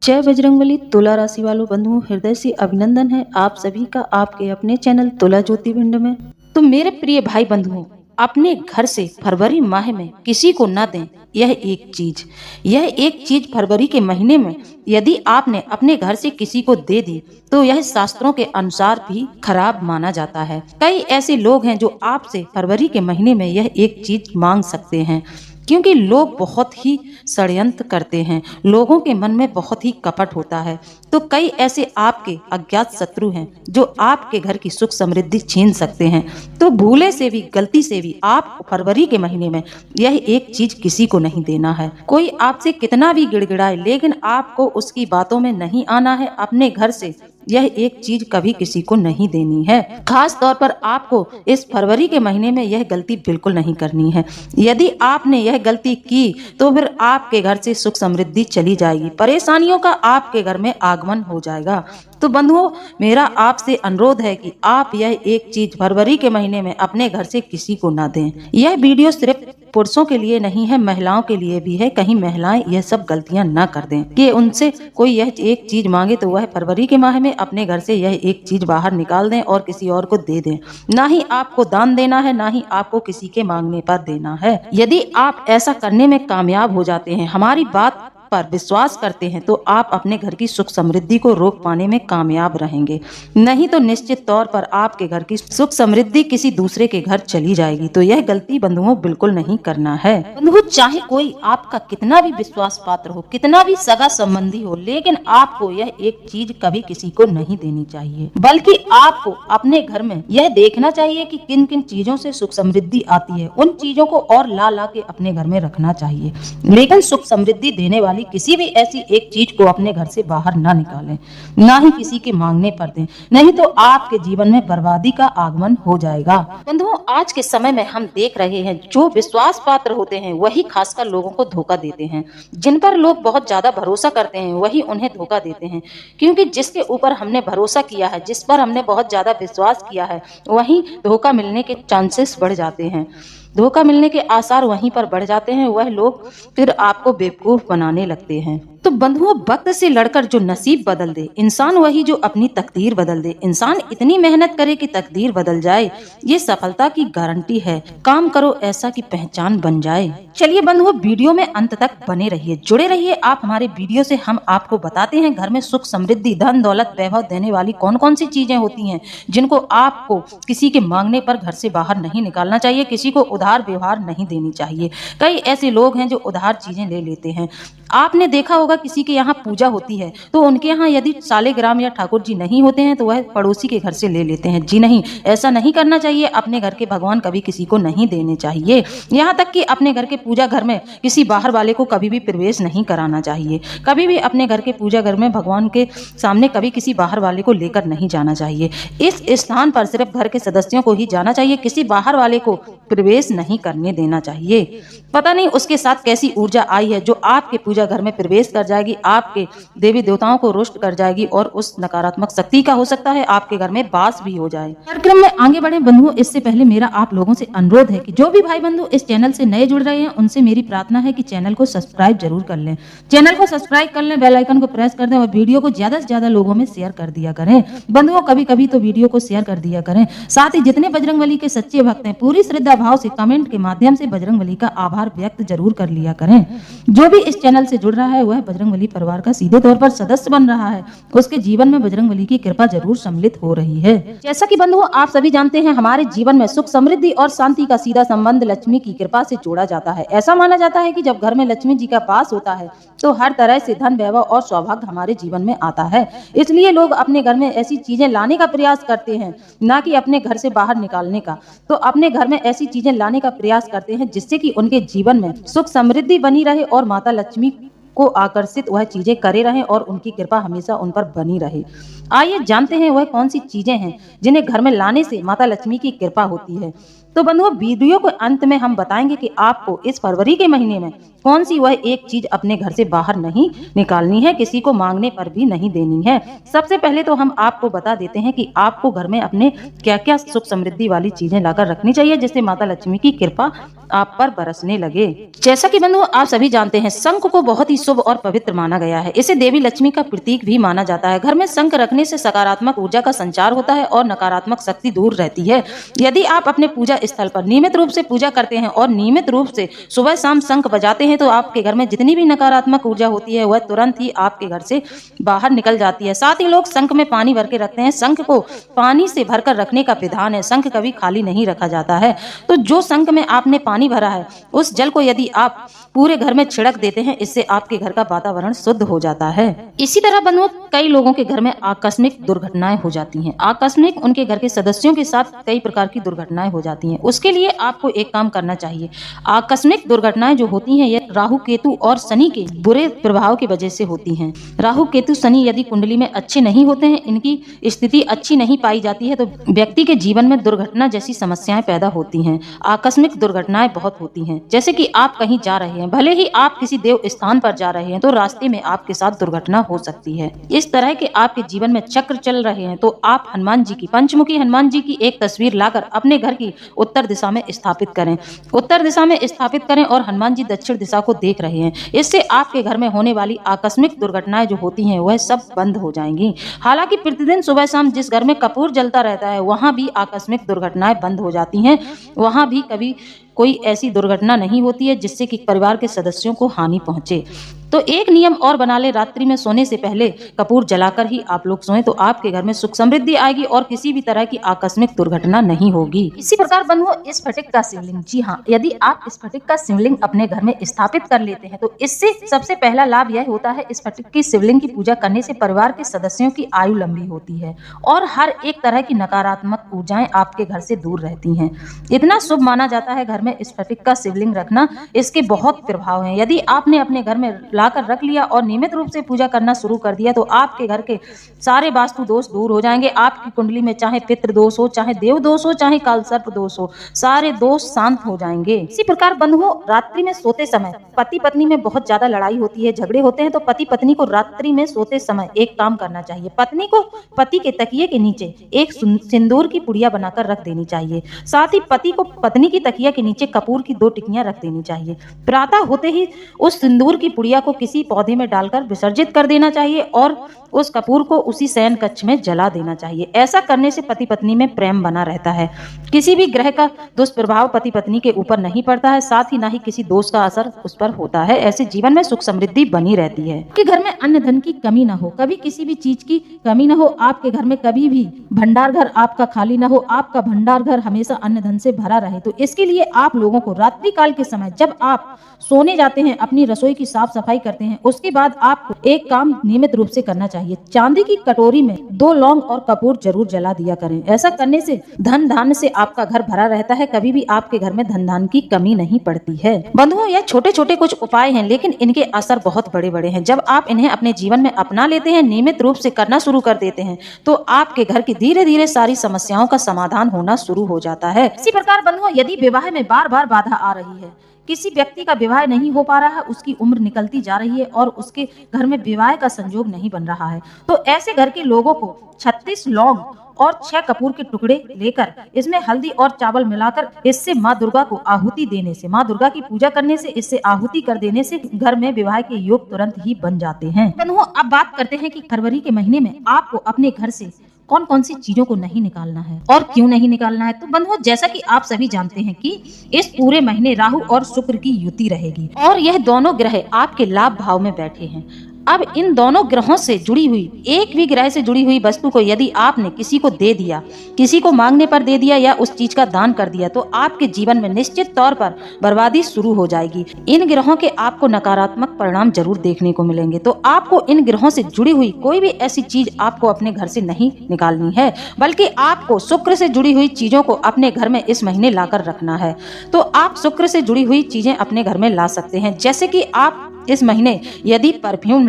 जय बजरंगबली। तुला राशि वालों बंधुओं, हृदय से अभिनंदन है आप सभी का आपके अपने चैनल तुला ज्योतिर्विंड में। तो मेरे प्रिय भाई बंधुओं, अपने घर से फरवरी माह में किसी को न दें यह एक चीज फरवरी के महीने में यदि आपने अपने घर से किसी को दे दी तो यह शास्त्रों के अनुसार भी खराब माना जाता है। कई ऐसे लोग हैं जो आपसे फरवरी के महीने में यह एक चीज मांग सकते हैं, क्योंकि लोग बहुत ही षड्यंत्र करते हैं, लोगों के मन में बहुत ही कपट होता है। तो कई ऐसे आपके अज्ञात शत्रु हैं जो आपके घर की सुख समृद्धि छीन सकते हैं। तो भूले से भी गलती से भी आप फरवरी के महीने में यह एक चीज किसी को नहीं देना है। कोई आपसे कितना भी गिड़गिड़ाए लेकिन आपको उसकी बातों में नहीं आना है। अपने घर से यह एक चीज कभी किसी को नहीं देनी है। खास तौर पर आपको इस फरवरी के महीने में यह गलती बिल्कुल नहीं करनी है। यदि आपने यह गलती की तो फिर आपके घर से सुख समृद्धि चली जाएगी, परेशानियों का आपके घर में आगमन हो जाएगा। तो बंधुओं, मेरा आपसे अनुरोध है कि आप यह एक चीज फरवरी के महीने में अपने घर से किसी को ना दें। यह वीडियो सिर्फ पुरुषों के लिए नहीं है, महिलाओं के लिए भी है। कहीं महिलाएं यह सब गलतियां ना कर दें कि उनसे कोई यह एक चीज मांगे तो वह फरवरी के माह में अपने घर से यह एक चीज बाहर निकाल दें और किसी और को दे दें। ना ही आपको दान देना है, ना ही आपको किसी के मांगने पर देना है। यदि आप ऐसा करने में कामयाब हो जाते हैं, हमारी बात पर विश्वास करते हैं, तो आप अपने घर की सुख समृद्धि को रोक पाने में कामयाब रहेंगे। नहीं तो निश्चित तौर पर आपके घर की सुख समृद्धि किसी दूसरे के घर चली जाएगी। तो यह गलती बंधुओं बिल्कुल नहीं करना है। बंधुओं, चाहे कोई आपका कितना भी विश्वास पात्र हो, कितना भी सगा संबंधी हो, लेकिन आपको यह एक चीज कभी किसी को नहीं देनी चाहिए। बल्कि आपको अपने घर में यह देखना चाहिए कि किन किन चीजों से सुख समृद्धि आती है, उन चीजों को और ला ला के अपने घर में रखना चाहिए। लेकिन सुख समृद्धि देने वाली किसी भी ऐसी एक चीज को अपने घर से बाहर ना निकालें, ना ही किसी के मांगने पर दें, नहीं तो आपके जीवन में बर्बादी का आगमन हो जाएगा। बंधुओं, आज के समय में हम देख रहे हैं जो विश्वास पात्र होते हैं वही खासकर लोगों को धोखा देते हैं। जिन पर लोग बहुत ज्यादा भरोसा करते हैं वही उन्हें धोखा देते हैं, क्योंकि जिसके ऊपर हमने भरोसा किया है, जिस पर हमने बहुत ज्यादा विश्वास किया है, वही धोखा मिलने के चांसेस बढ़ जाते हैं। धोखा मिलने के आसार वहीं पर बढ़ जाते हैं। वह लोग फिर आपको बेवकूफ बनाने लगते हैं। तो बंधुओं, वक्त से लड़कर जो नसीब बदल दे इंसान, वही जो अपनी तकदीर बदल दे। इंसान इतनी मेहनत करे कि तकदीर बदल जाए, ये सफलता की गारंटी है। काम करो ऐसा कि पहचान बन जाए। चलिए बंधुओं, वीडियो में अंत तक बने रहिए, जुड़े रहिए आप हमारे वीडियो से। हम आपको बताते हैं घर में सुख समृद्धि, धन दौलत, वैभव देने वाली कौन कौन सी चीजें होती हैं जिनको आपको किसी के मांगने पर घर से बाहर नहीं निकालना चाहिए, किसी को उधार व्यवहार नहीं देनी चाहिए। कई ऐसे लोग हैं जो उधार चीजें ले लेते हैं। आपने देखा होगा किसी के यहाँ पूजा होती है तो उनके यहाँ यदि सालेग्राम या ठाकुर जी नहीं होते हैं तो वह पड़ोसी के घर से ले लेते हैं। जी नहीं, ऐसा नहीं करना चाहिए। अपने घर के भगवान कभी किसी को नहीं देने चाहिए। यहाँ तक कि अपने घर के पूजा घर में किसी बाहर वाले को कभी भी प्रवेश नहीं कराना चाहिए। कभी भी अपने घर के पूजा घर में भगवान के सामने कभी किसी बाहर वाले को लेकर नहीं जाना चाहिए। इस स्थान पर सिर्फ घर के सदस्यों को ही जाना चाहिए, किसी बाहर वाले को प्रवेश नहीं करने देना चाहिए। पता नहीं उसके साथ कैसी ऊर्जा आई है जो आपके पूजा घर में प्रवेश कर जाएगी, आपके देवी देवताओं को रुष्ट कर जाएगी और उस नकारात्मक शक्ति का हो सकता है आपके घर में वास भी हो जाए। कार्यक्रम में आगे बढ़े बंधुओं, इससे पहले मेरा आप लोगों से अनुरोध है कि जो भी भाई बंधु इस चैनल से नए जुड़ रहे हैं उनसे मेरी प्रार्थना है कि चैनल को सब्सक्राइब जरूर कर लें। चैनल को सब्सक्राइब कर लें, बेल आइकन को प्रेस कर दें और वीडियो को ज्यादा से ज्यादा लोगों में शेयर कर दिया करें। बंधुओं, कभी कभी तो वीडियो को शेयर कर दिया करें। साथ ही जितने बजरंगबली के सच्चे भक्त हैं पूरी श्रद्धा भाव से कमेंट के माध्यम से बजरंगबली का आभार व्यक्त जरूर कर लिया करें। जो भी इस चैनल से जुड़ रहा है वह बजरंगबली परिवार का सीधे तौर पर सदस्य बन रहा है, उसके जीवन में बजरंगबली की कृपा जरूर सम्मिलित हो रही है। जैसा कि बंधुओं आप सभी जानते हैं, हमारे जीवन में सुख समृद्धि और शांति का सीधा संबंध लक्ष्मी की कृपा से जोड़ा जाता है। ऐसा माना जाता है कि जब घर में लक्ष्मी जी का वास होता है तो हर तरह से धन, वैभव और सौभाग्य हमारे जीवन में आता है। इसलिए लोग अपने घर में ऐसी चीजें लाने का प्रयास करते हैं, ना कि अपने घर से बाहर निकालने का। तो अपने घर में ऐसी चीजें लाने का प्रयास करते हैं जिससे कि उनके जीवन में सुख समृद्धि बनी रहे और माता लक्ष्मी को आकर्षित वह चीजें करे रहें और उनकी कृपा हमेशा उन पर बनी रहे। आइए जानते हैं वह कौन सी चीजें हैं जिन्हें घर में लाने से माता लक्ष्मी की कृपा होती है। तो बंधुओं, वीडियो के अंत में हम बताएंगे कि आपको इस फरवरी के महीने में कौन सी वह एक चीज अपने घर से बाहर नहीं निकालनी है, किसी को मांगने पर भी नहीं देनी है। सबसे पहले तो हम आपको बता देते हैं कि आपको घर में अपने क्या क्या सुख समृद्धि वाली चीजें लाकर रखनी चाहिए, जिससे माता लक्ष्मी की कृपा आप पर बरसने लगे। जैसा कि बंधुओं आप सभी जानते हैं, शंख को बहुत ही शुभ और पवित्र माना गया है। इसे देवी लक्ष्मी का प्रतीक भी माना जाता है। घर में शंख रखने से सकारात्मक ऊर्जा का संचार होता है और नकारात्मक शक्ति दूर रहती है। यदि आप अपने पूजा स्थल पर नियमित रूप से पूजा करते हैं और नियमित रूप से सुबह शाम शंख बजाते हैं तो आपके घर में जितनी भी नकारात्मक ऊर्जा होती है वह तुरंत ही आपके घर से बाहर निकल जाती है। साथ ही लोग शंख में पानी भर के रखते हैं। शंख को पानी से भरकर रखने का विधान है। शंख कभी खाली नहीं रखा जाता है। तो जो शंख में आपने पानी भरा है उस जल को यदि आप पूरे घर में छिड़क देते हैं, इससे आपके घर का वातावरण शुद्ध हो जाता है। इसी तरह बंधुओं, कई लोगों के घर में आकस्मिक दुर्घटनाएं हो जाती हैं। आकस्मिक उनके घर के सदस्यों के साथ कई प्रकार की दुर्घटनाएं हो जाती हैं। उसके लिए आपको एक काम करना चाहिए। आकस्मिक दुर्घटनाएं जो होती हैं, ये राहु केतु और शनि के बुरे प्रभाव की वजह से होती हैं। राहु केतु शनि यदि कुंडली में अच्छे नहीं होते हैं, इनकी स्थिति अच्छी नहीं पाई जाती है, तो व्यक्ति के जीवन में दुर्घटना जैसी समस्याएं पैदा होती हैं। आकस्मिक दुर्घटनाएं बहुत होती हैं। जैसे कि आप कहीं जा रहे हैं, भले ही आप किसी देव स्थान पर जा रहे हैं, तो रास्ते में आपके साथ दुर्घटना हो सकती है। इस तरह के आपके जीवन में चक्र चल रहे हैं, तो आप हनुमान जी की, पंचमुखी हनुमान जी की एक तस्वीर लाकर अपने घर की उत्तर दिशा में स्थापित करें। उत्तर दिशा में स्थापित करें और हनुमान जी दक्षिण दिशा को देख रहे हैं। इससे आपके घर में होने वाली आकस्मिक दुर्घटनाएं जो होती हैं वह सब बंद हो जाएंगी। हालांकि प्रतिदिन सुबह शाम जिस घर में कपूर जलता रहता है वहां भी आकस्मिक दुर्घटनाएं बंद हो जाती हैं। वहां भी कभी कोई ऐसी दुर्घटना नहीं होती है जिससे कि परिवार के सदस्यों को हानि पहुंचे। तो एक नियम और बना ले, रात्रि में सोने से पहले कपूर जलाकर ही आप लोग सोएं, तो आपके घर में सुख समृद्धि आएगी और किसी भी तरह की आकस्मिक दुर्घटना नहीं होगी। इसी प्रकार बंधुओं, इस स्फटिक का शिवलिंग, जी हाँ, यदि आप स्फटिक का शिवलिंग अपने घर में स्थापित कर लेते हैं तो इससे सबसे पहला लाभ यह होता है, स्फटिक की शिवलिंग की पूजा करने से परिवार के सदस्यों की आयु लंबी होती है और हर एक तरह की नकारात्मक ऊर्जाएं आपके घर से दूर रहती हैं। इतना शुभ माना जाता है घर में स्फटिक का शिवलिंग रखना। इसके बहुत प्रभाव हैं। यदि आपने अपने घर में लाकर रख लिया और नियमित रूप से पूजा करना शुरू कर दिया तो आपके घर के सारे वास्तु दोष दूर हो जाएंगे। आपकी कुंडली में चाहे पितृ दोष हो, चाहे देव दोष हो, चाहे काल सर्प दोष हो, सारे दोष शांत हो जाएंगे। इसी प्रकार बंधुओं, रात्रि में सोते समय पति पत्नी में बहुत ज्यादा लड़ाई होती है, झगड़े होते हैं, तो पति पत्नी को रात्रि में सोते समय एक काम करना चाहिए। पत्नी को पति के तकिए के नीचे एक सिंदूर की पुड़िया बनाकर रख देनी चाहिए। साथ ही पति को पत्नी की तकिया के नीचे कपूर की 2 टिकियां रख देनी चाहिए। प्रातः होते ही उस सिंदूर की पुड़िया को किसी पौधे में डालकर विसर्जित कर देना चाहिए और उस कपूर को उसी शयन कक्ष में जला देना चाहिए। ऐसा करने से पति पत्नी में प्रेम बना रहता है। किसी भी ग्रह का दुष्प्रभाव पति पत्नी के ऊपर नहीं पड़ता है, साथ ही ना ही किसी दोष का असर उस पर होता है। ऐसे जीवन में सुख समृद्धि बनी रहती है। कि घर में अन्न धन की कमी ना हो, कभी किसी भी चीज की कमी ना हो। आपके घर में कभी भी भंडार घर आपका खाली ना हो, आपका भंडार घर हमेशा अन्न धन से भरा रहे। तो इसके लिए आप लोगों को रात्रि काल के समय जब आप सोने जाते हैं, अपनी रसोई की साफ सफाई करते हैं, उसके बाद आपको एक काम नियमित रूप से करना चाहिए। चांदी की कटोरी में 2 लौंग और कपूर जरूर जला दिया करें। ऐसा करने से धन धान्य से आपका घर भरा रहता है। कभी भी आपके घर में धन धान्य की कमी नहीं पड़ती है। बंधुओं, यह छोटे छोटे कुछ उपाय हैं, लेकिन इनके असर बहुत बड़े बड़े हैं। जब आप इन्हें अपने जीवन में अपना लेते हैं, नियमित रूप से करना शुरू कर देते हैं, तो आपके घर की धीरे धीरे सारी समस्याओं का समाधान होना शुरू हो जाता है। इसी प्रकार बंधुओं, यदि विवाह में बार बार बाधा आ रही है, किसी व्यक्ति का विवाह नहीं हो पा रहा है, उसकी उम्र निकलती जा रही है और उसके घर में विवाह का संयोग नहीं बन रहा है, तो ऐसे घर के लोगों को 36 लौंग और 6 कपूर के टुकड़े लेकर इसमें हल्दी और चावल मिलाकर इससे माँ दुर्गा को आहुति देने से, माँ दुर्गा की पूजा करने से, इससे आहुति कर देने से घर में विवाह के योग तुरंत ही बन जाते हैं। बंधुओं, अब बात करते हैं कि फरवरी के महीने में आपको अपने घर से कौन कौन सी चीजों को नहीं निकालना है और क्यों नहीं निकालना है। तो बंधुओं, जैसा कि आप सभी जानते हैं कि इस पूरे महीने राहु और शुक्र की युति रहेगी और यह दोनों ग्रह आपके लाभ भाव में बैठे हैं। अब इन दोनों ग्रहों से जुड़ी हुई, एक भी ग्रह से जुड़ी हुई वस्तु को यदि आपने किसी को दे दिया, किसी को मांगने पर दे दिया या उस चीज का दान कर दिया, तो आपके जीवन में निश्चित तौर पर बर्बादी शुरू हो जाएगी। इन ग्रहों के आपको नकारात्मक परिणाम जरूर देखने को मिलेंगे। तो आपको इन ग्रहों से जुड़ी हुई कोई भी ऐसी चीज आपको अपने घर से नहीं निकालनी है, बल्कि आपको शुक्र से जुड़ी हुई चीजों को अपने घर में इस महीने लाकर रखना है। तो आप शुक्र से जुड़ी हुई चीजें अपने घर में ला सकते हैं, जैसे कि आप इस महीने यदि परफ्यूम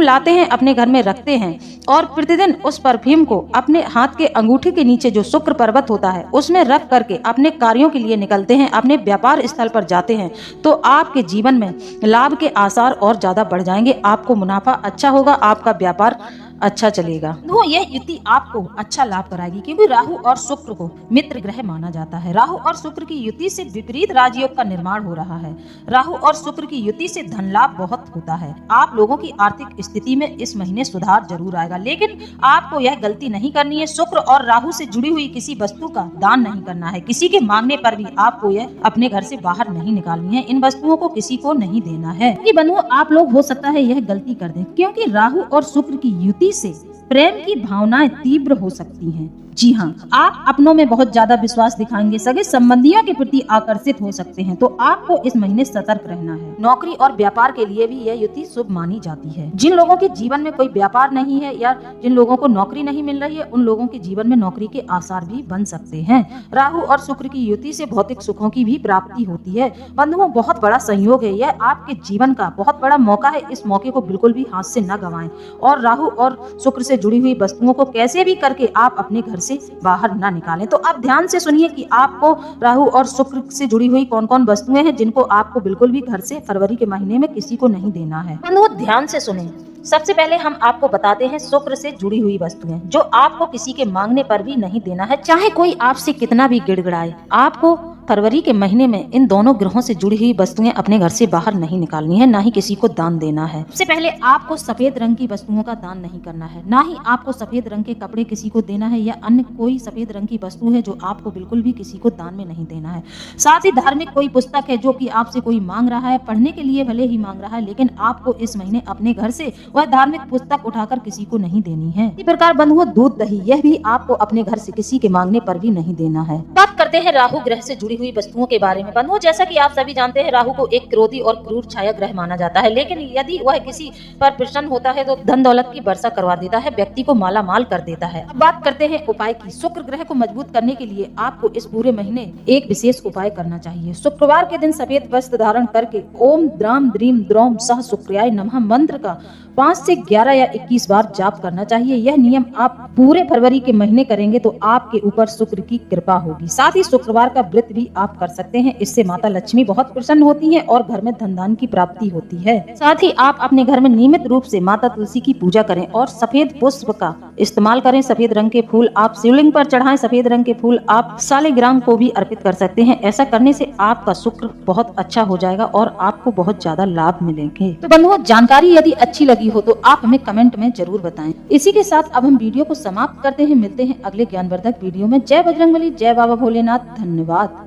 लाते हैं, अपने घर में रखते हैं और प्रतिदिन उस परफ्यूम को अपने हाथ के अंगूठे के नीचे जो शुक्र पर्वत होता है उसमें रख करके अपने कार्यों के लिए निकलते हैं, अपने व्यापार स्थल पर जाते हैं, तो आपके जीवन में लाभ के आसार और ज्यादा बढ़ जाएंगे। आपको मुनाफा अच्छा होगा, आपका व्यापार अच्छा चलेगा। तो यह युति आपको अच्छा लाभ कराएगी, क्योंकि राहु और शुक्र को मित्र ग्रह माना जाता है। राहु और शुक्र की युति से विपरीत राजयोग का निर्माण हो रहा है। राहु और शुक्र की युति से धन लाभ बहुत होता है। आप लोगों की आर्थिक स्थिति में इस महीने सुधार जरूर आएगा, लेकिन आपको यह गलती नहीं करनी है। शुक्र और राहु से जुड़ी हुई किसी वस्तु का दान नहीं करना है। किसी के मांगने पर भी आपको यह अपने घर से बाहर नहीं निकालनी है। इन वस्तुओं को किसी को नहीं देना है। बंधुओं, आप लोग हो सकता है यह गलती कर दें, क्योंकि राहु और शुक्र की युति से प्रेम की भावनाएं तीव्र हो सकती हैं। जी हाँ, आप अपनों में बहुत ज्यादा विश्वास दिखाएंगे, सगे संबंधियों के प्रति आकर्षित हो सकते हैं, तो आपको इस महीने सतर्क रहना है। नौकरी और व्यापार के लिए भी यह युति शुभ मानी जाती है। जिन लोगों के जीवन में कोई व्यापार नहीं है या जिन लोगों को नौकरी नहीं मिल रही है, उन लोगों के जीवन में नौकरी के आसार भी बन सकते हैं। राहु और शुक्र की युति से भौतिक सुखों की भी प्राप्ति होती है। बंधुओं, बहुत बड़ा संयोग है, यह आपके जीवन का बहुत बड़ा मौका है। इस मौके को बिल्कुल भी हाथ से न गंवाएं और राहु और शुक्र से जुड़ी हुई वस्तुओं को कैसे भी करके आप अपने घर से बाहर ना निकालें। तो आप ध्यान से सुनिए कि आपको राहु और शुक्र से जुड़ी हुई कौन कौन वस्तुएं हैं जिनको आपको बिल्कुल भी घर से फरवरी के महीने में किसी को नहीं देना है। बंधुओं, ध्यान से सुनें। सबसे पहले हम आपको बताते हैं शुक्र से जुड़ी हुई वस्तुएं जो आपको किसी के मांगने पर भी नहीं देना है, चाहे कोई आपसे कितना भी गिड़गिड़ाए। आपको फरवरी के महीने में इन दोनों ग्रहों से जुड़ी हुई वस्तुएं अपने घर से बाहर नहीं निकालनी है, ना ही किसी को दान देना है। सबसे पहले आपको सफेद रंग की वस्तुओं का दान नहीं करना है, ना ही आपको सफेद रंग के कपड़े किसी को देना है या अन्य कोई सफेद रंग की वस्तु है जो आपको बिल्कुल भी किसी को दान में नहीं देना है। साथ ही धार्मिक कोई पुस्तक है जो कि आपसे कोई मांग रहा है, पढ़ने के लिए भले ही मांग रहा है, लेकिन आपको इस महीने अपने घर से वह धार्मिक पुस्तक उठाकर किसी को नहीं देनी है। इसी प्रकार बंधुओं, दूध दही यह भी आपको अपने घर से किसी के मांगने पर भी नहीं देना है। बात करते हैं राहु ग्रह से जुड़ी हुई वस्तुओं के बारे में। बंधुओं, जैसा कि आप सभी जानते हैं, राहु को एक क्रोधी और क्रूर छाया ग्रह माना जाता है, लेकिन यदि वह किसी पर प्रसन्न होता है तो धन दौलत की वर्षा करवा देता है, व्यक्ति को माला माल कर देता है। अब बात करते हैं उपाय की। शुक्र ग्रह को मजबूत करने के लिए आपको इस पूरे महीने एक विशेष उपाय करना चाहिए। शुक्रवार के दिन सफेद वस्त्र धारण करके ओम द्राम द्रीम द्रौम सह शुक्राय नमः मंत्र का 5 से 11 या 21 बार जाप करना चाहिए। यह नियम आप पूरे फरवरी के महीने करेंगे तो आपके ऊपर शुक्र की कृपा होगी। साथ ही शुक्रवार का व्रत भी आप कर सकते हैं, इससे माता लक्ष्मी बहुत प्रसन्न होती हैं और घर में धन धान की प्राप्ति होती है। साथ ही आप अपने घर में नियमित रूप से माता तुलसी की पूजा करें और सफेद पुष्प का इस्तेमाल करें। सफेद रंग के फूल आप शिवलिंग पर चढ़ाएं, सफेद रंग के फूल आप सालिग्राम को भी अर्पित कर सकते हैं। ऐसा करने से आपका शुक्र बहुत अच्छा हो जाएगा और आपको बहुत ज्यादा लाभ मिलेंगे। तो बंधुओं, जानकारी यदि अच्छी लगी हो तो आप हमें कमेंट में जरूर बताएं। इसी के साथ अब हम वीडियो को समाप्त करते हैं। मिलते हैं अगले ज्ञानवर्धक वीडियो में। जय बजरंगबली, जय बाबा भोलेनाथ। धन्यवाद।